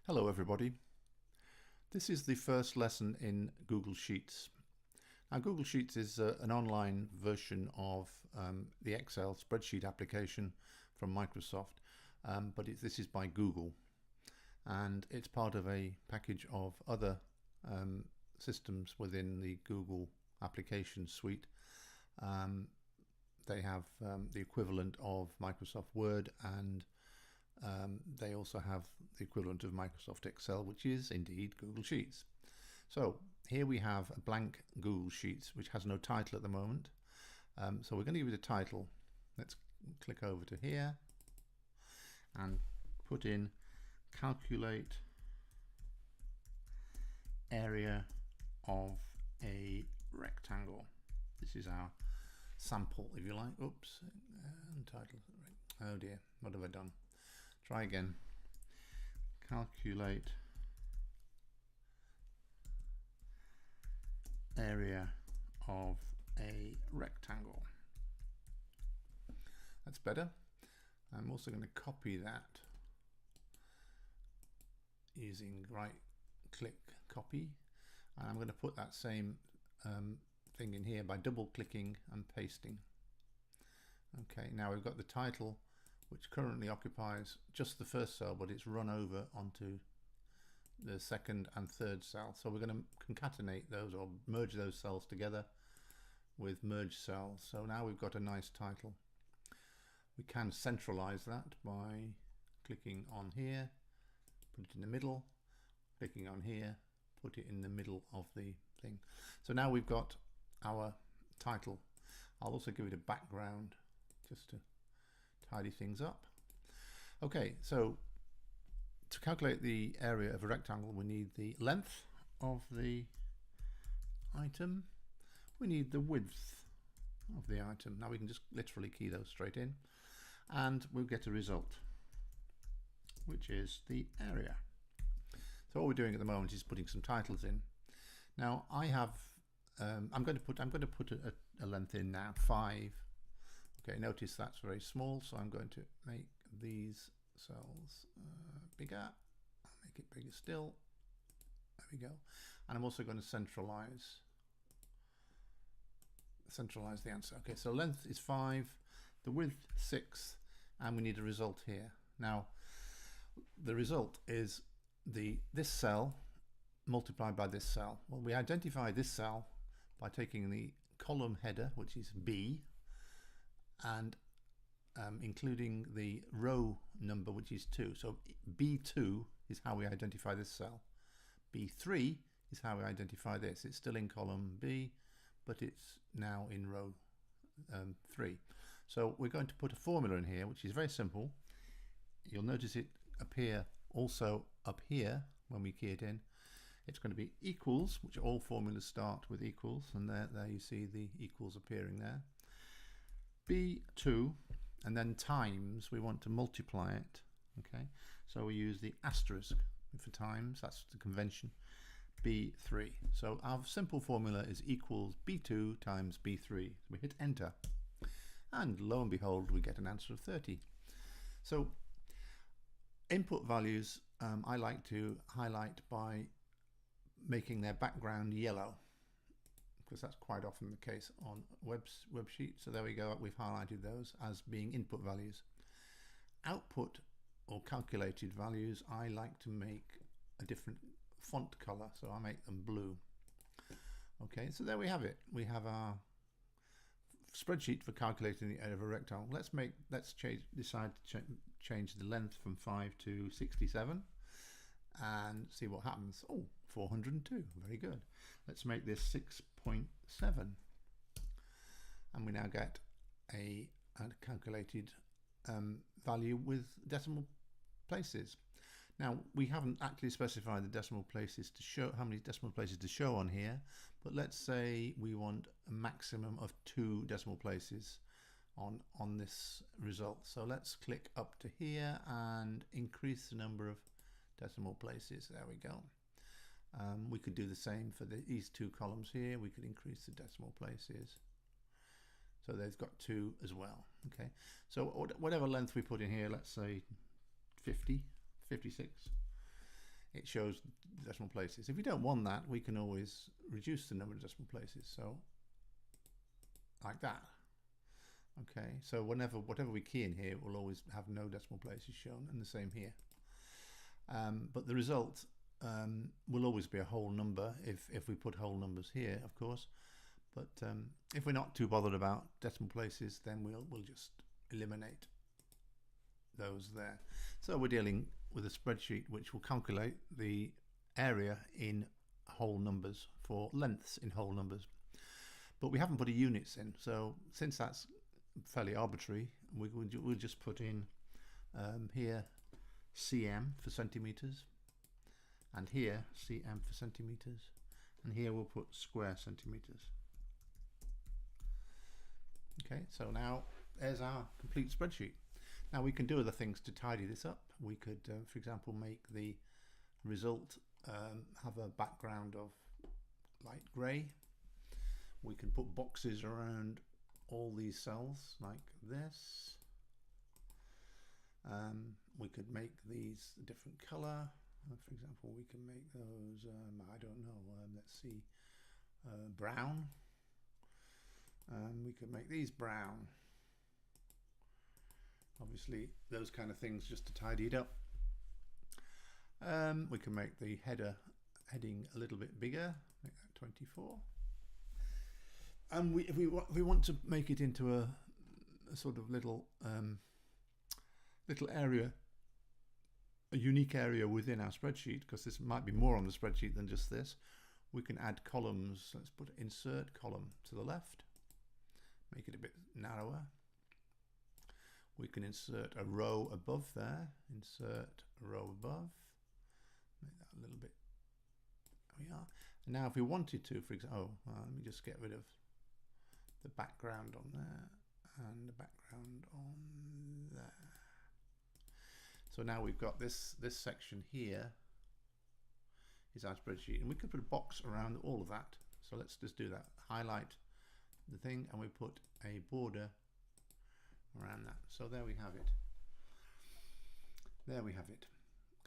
Hello everybody. This is the first lesson in Google Sheets. Now Google Sheets is an online version of the Excel spreadsheet application from Microsoft, but this is by Google, and it's part of a package of other systems within the Google application suite. They have the equivalent of Microsoft Word, and they also have the equivalent of Microsoft Excel, which is indeed Google Sheets. So here we have a blank Google Sheets which has no title at the moment. So we're going to give it a title. Let's click over to here and put in calculate area of a rectangle. This is our sample, if you like. Oops, untitled. Oh dear, what have I done? Try again. Calculate area of a rectangle. That's better. I'm also going to copy that using right click copy, and I'm going to put that same thing in here by double clicking and pasting. Okay, now we've got the title, which currently occupies just the first cell, but it's run over onto the second and third cell. So we're going to concatenate those or merge those cells together with merge cells. So now we've got a nice title. We can centralize that by clicking on here, put it in the middle, clicking on here, put it in the middle of the thing. So now we've got our title. I'll also give it a background just to tidy things up. Okay, so to calculate the area of a rectangle, we need the length of the item, we need the width of the item. Now we can just literally key those straight in and we'll get a result, which is the area. So what we're doing at the moment is putting some titles in. Now I have I'm going to put a length in now, 5. Okay, notice that's very small, so I'm going to make these cells bigger. I'll make it bigger still. There we go. And I'm also going to centralize the answer. Okay, so length is 5, the width 6, and we need a result here. Now, the result is this cell multiplied by this cell. Well, we identify this cell by taking the column header, which is B, and including the row number, which is 2. So B2 is how we identify this cell. B3 is how we identify this. It's still in column B, but it's now in row 3. So we're going to put a formula in here, which is very simple. You'll notice it appear also up here when we key it in. It's going to be equals, which all formulas start with equals, and there you see the equals appearing there. B2, and then times, we want to multiply it. Okay, so we use the asterisk for times, that's the convention. B3. So our simple formula is equals B2 times B3. So we hit enter, and lo and behold, we get an answer of 30. So input values I like to highlight by making their background yellow, because that's quite often the case on web sheets. So there we go, we've highlighted those as being input values. Output or calculated values, I like to make a different font color, so I make them blue. Okay, so there we have it. We have our spreadsheet for calculating the area of a rectangle. Let's decide to change the length from 5 to 67 and see what happens. Oh, 402, very good. Let's make this 6.7, and we now get a calculated value with decimal places. Now we haven't actually specified the decimal places to show, how many decimal places to show on here, but let's say we want a maximum of 2 decimal places on this result. So let's click up to here and increase the number of decimal places. There we go. We could do the same for these 2 columns here. We could increase the decimal places. So they've got 2 as well. Okay, so whatever length we put in here, let's say 50, 56. it shows decimal places. If we don't want that, we can always reduce the number of decimal places. So like that. Okay, so whatever we key in here, it will always have no decimal places shown, and the same here. But the result will always be a whole number if we put whole numbers here, of course. But if we're not too bothered about decimal places, then we'll just eliminate those there. So we're dealing with a spreadsheet which will calculate the area in whole numbers for lengths in whole numbers. But we haven't put a units in, so since that's fairly arbitrary, we'll just put in here cm for centimeters, and here cm for centimeters, and here we'll put square centimeters. Okay, so now there's our complete spreadsheet. Now we can do other things to tidy this up. We could, for example, make the result have a background of light grey. We can put boxes around all these cells like this. We could make these a different color. For example, we can make those, I don't know, let's see, brown. We could make these brown. Obviously, those kind of things just to tidy it up. We can make the heading a little bit bigger, make that 24. And if we want to make it into a sort of little area, a unique area within our spreadsheet, because this might be more on the spreadsheet than just this, we can add columns. Let's put insert column to the left, make it a bit narrower. We can insert a row above there, insert a row above, make that a little bit, there we are. And now if we wanted to, for example, let me just get rid of the background on there and the background on there. So now we've got this section here is our spreadsheet, and we could put a box around all of that. So let's just do that. Highlight the thing and we put a border around that. So there we have it. There we have it.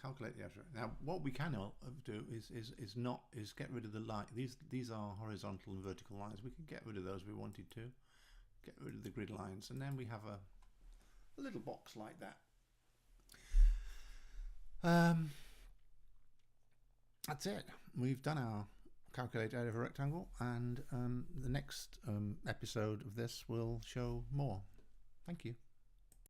Calculate the error. Now what we can do is get rid of the line. These are horizontal and vertical lines. We could get rid of those if we wanted to. Get rid of the grid lines, and then we have a little box like that. That's it. We've done our calculate area of a rectangle, and the next episode of this will show more. Thank you.